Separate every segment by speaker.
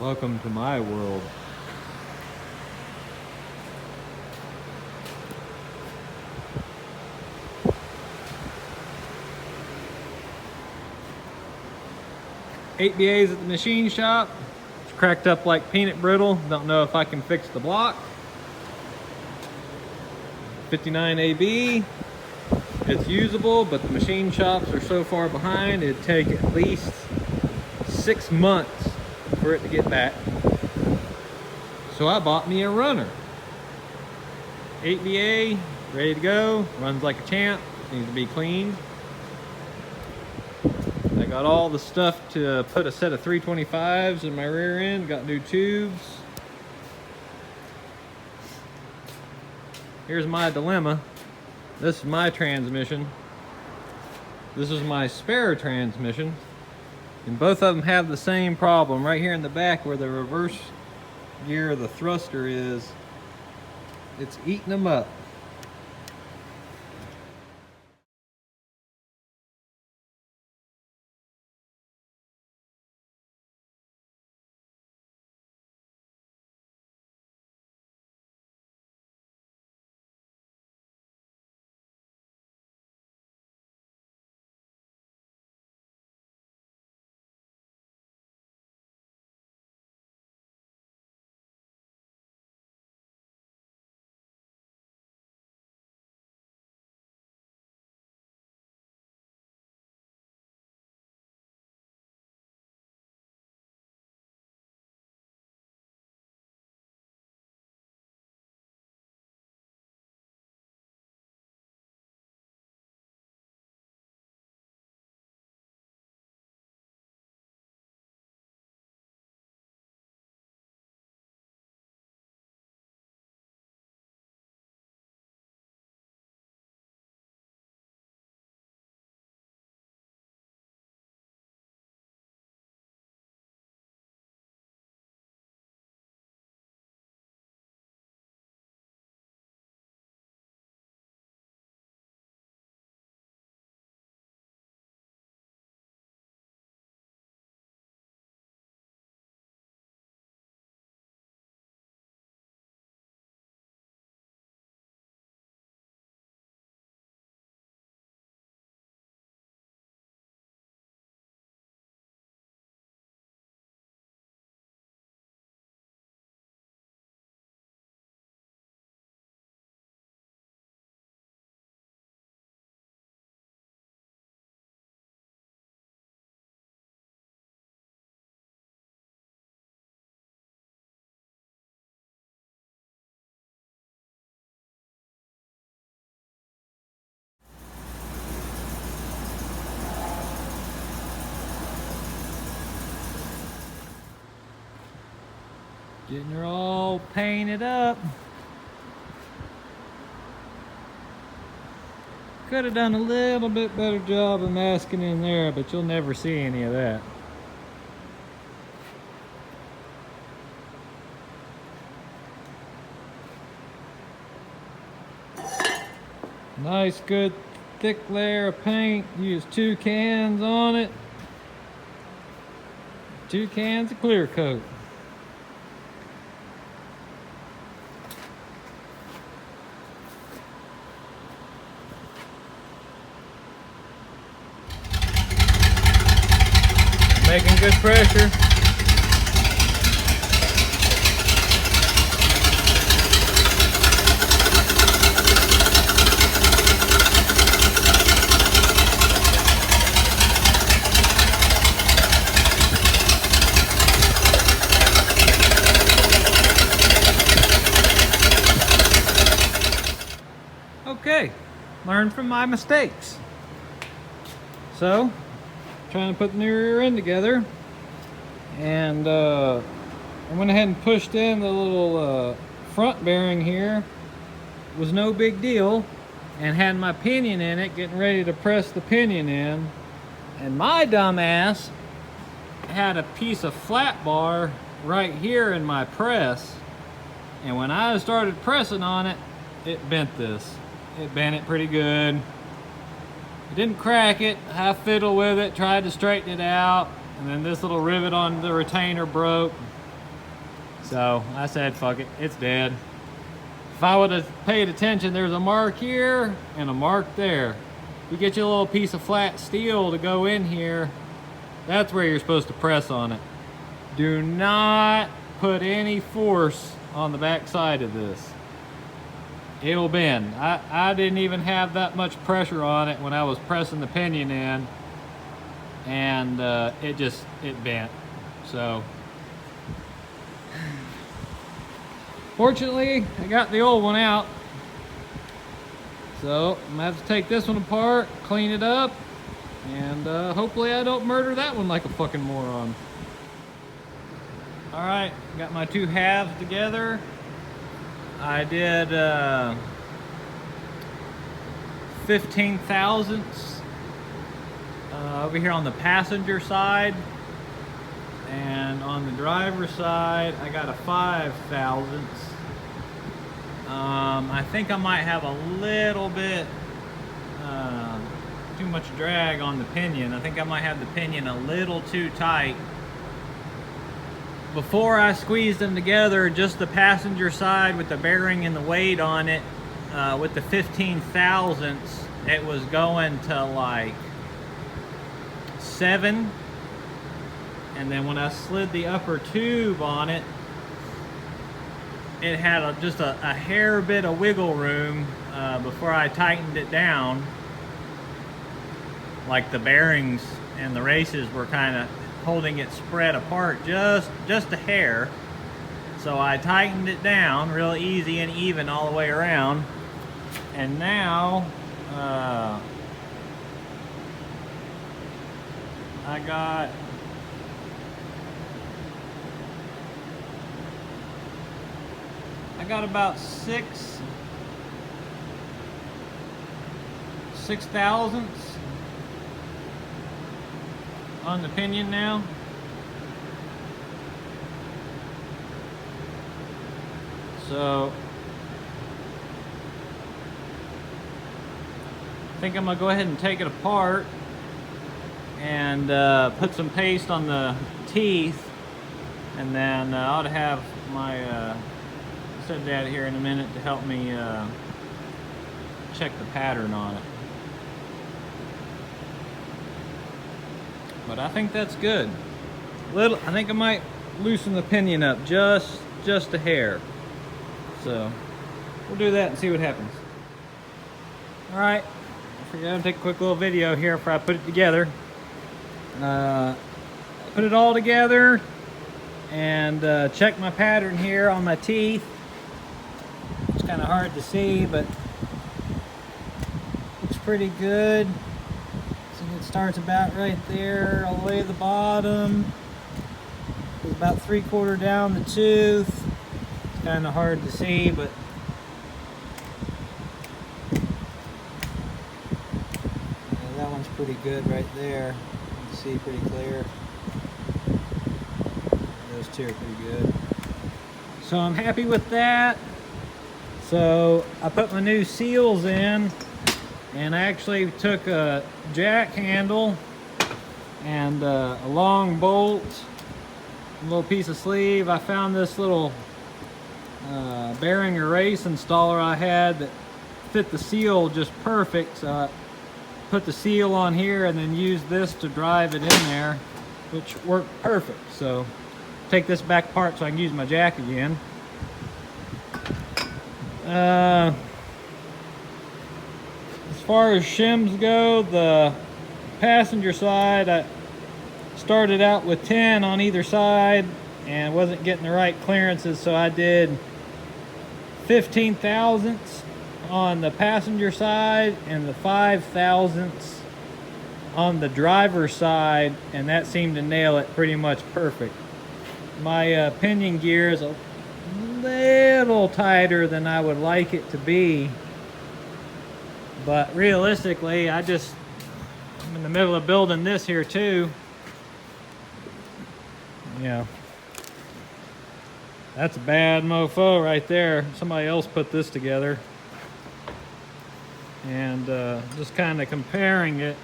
Speaker 1: Welcome to my world. Eight BAs at the machine shop. It's cracked up like peanut brittle. Don't know if I can fix the block. 59 AB. It's usable, but the machine shops are so far behind, it'd take at least 6 months for it to get back. So I bought me a runner. 8 BA, ready to go, runs like a champ, needs to be cleaned. I got all the stuff to put a set of 325s in my rear end, got new tubes. Here's my dilemma. This is my transmission. This is my spare transmission. And both of them have the same problem. Right here in the back where the reverse gear of the thruster is, it's eating them up. Getting her all painted up. Could have done a little bit better job of masking in there, but you'll never see any of that. Nice, good, thick layer of paint. Use 2 cans on it. 2 cans of clear coat. Making good pressure. Okay, learn from my mistakes. So, trying to put the new rear end together, and I went ahead and pushed in the little front bearing here. It was no big deal, and had my pinion in it, getting ready to press the pinion in, and my dumb ass had a piece of flat bar right here in my press, and when I started pressing on it, it bent this. It bent it pretty good. I didn't crack it. I fiddled with it, tried to straighten it out, and then this little rivet on the retainer broke. So I said, fuck it, it's dead. If I would have paid attention, there's a mark here and a mark there. You get your little piece of flat steel to go in here, that's where you're supposed to press on it. Do not put any force on the back side of this. It will bend. I didn't even have that much pressure on it when I was pressing the pinion in, and it bent. So fortunately, I got the old one out. So I'm gonna have to take this one apart, clean it up, and hopefully I don't murder that one like a fucking moron. All right, got my two halves together. I did 15 thousandths over here on the passenger side, and on the driver's side I got a 5 thousandths. I think I might have a little bit too much drag on the pinion. I think I might have the pinion a little too tight. Before I squeezed them together, just the passenger side with the bearing and the weight on it, with the 15 thousandths, it was going to like 7. And then when I slid the upper tube on it, it had just a hair bit of wiggle room before I tightened it down. Like the bearings and the races were kind of holding it spread apart just a hair. So I tightened it down real easy and even all the way around. And now I got about 6 thousandths on the pinion now. So I think I'm gonna go ahead and take it apart and put some paste on the teeth, and then I ought to have my set that here in a minute to help me check the pattern on it. But I think that's good. I think I might loosen the pinion up just a hair. So we'll do that and see what happens. All right, I figured I'd take a quick little video here before I put it together. Put it all together and check my pattern here on my teeth. It's kind of hard to see, but looks pretty good. It starts about right there, all the way to the bottom. It's about 3/4 down the tooth. It's kind of hard to see, but yeah, that one's pretty good right there. You can see pretty clear. Those two are pretty good. So I'm happy with that. So I put my new seals in, and I actually took a jack handle and a long bolt, a little piece of sleeve. I found this little bearing erase installer I had that fit the seal just perfect. So I put the seal on here and then used this to drive it in there, which worked perfect. So take this back apart so I can use my jack again. As far as shims go, the passenger side, I started out with 10 on either side and wasn't getting the right clearances, so I did 15 thousandths on the passenger side and the 5 thousandths on the driver's side, and that seemed to nail it pretty much perfect. My pinion gear is a little tighter than I would like it to be, but realistically I'm in the middle of building this here too. Yeah, that's a bad mofo right there. Somebody else put this together, and just kind of comparing it,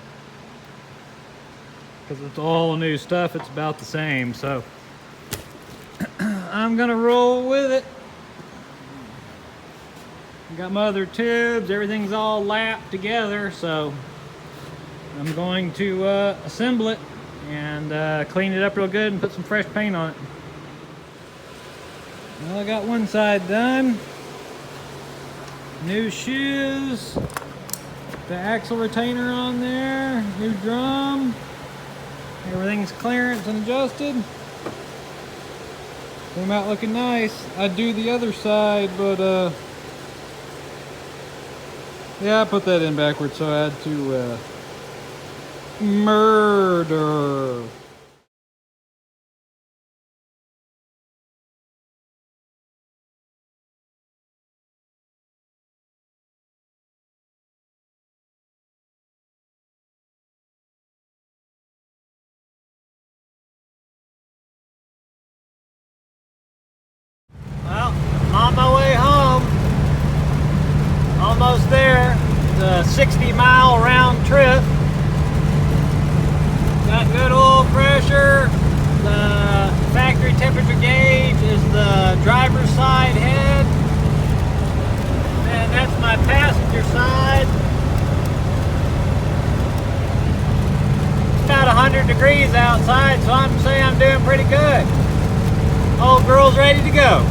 Speaker 1: because it's all new stuff, it's about the same. So I'm gonna roll with it. Got my other tubes, everything's all lapped together, so I'm going to assemble it and clean it up real good and put some fresh paint on it. Well, I got one side done. New shoes, the axle retainer on there, new drum, everything's clearance and adjusted. Came out looking nice. I'd do the other side, but yeah, I put that in backwards, so I had to murder. Well, I'm on my way home. Almost there. It's a 60-mile round trip. Got good oil pressure. The factory temperature gauge is the driver's side head. And that's my passenger side. It's about 100 degrees outside, so I'm saying I'm doing pretty good. Old girl's ready to go.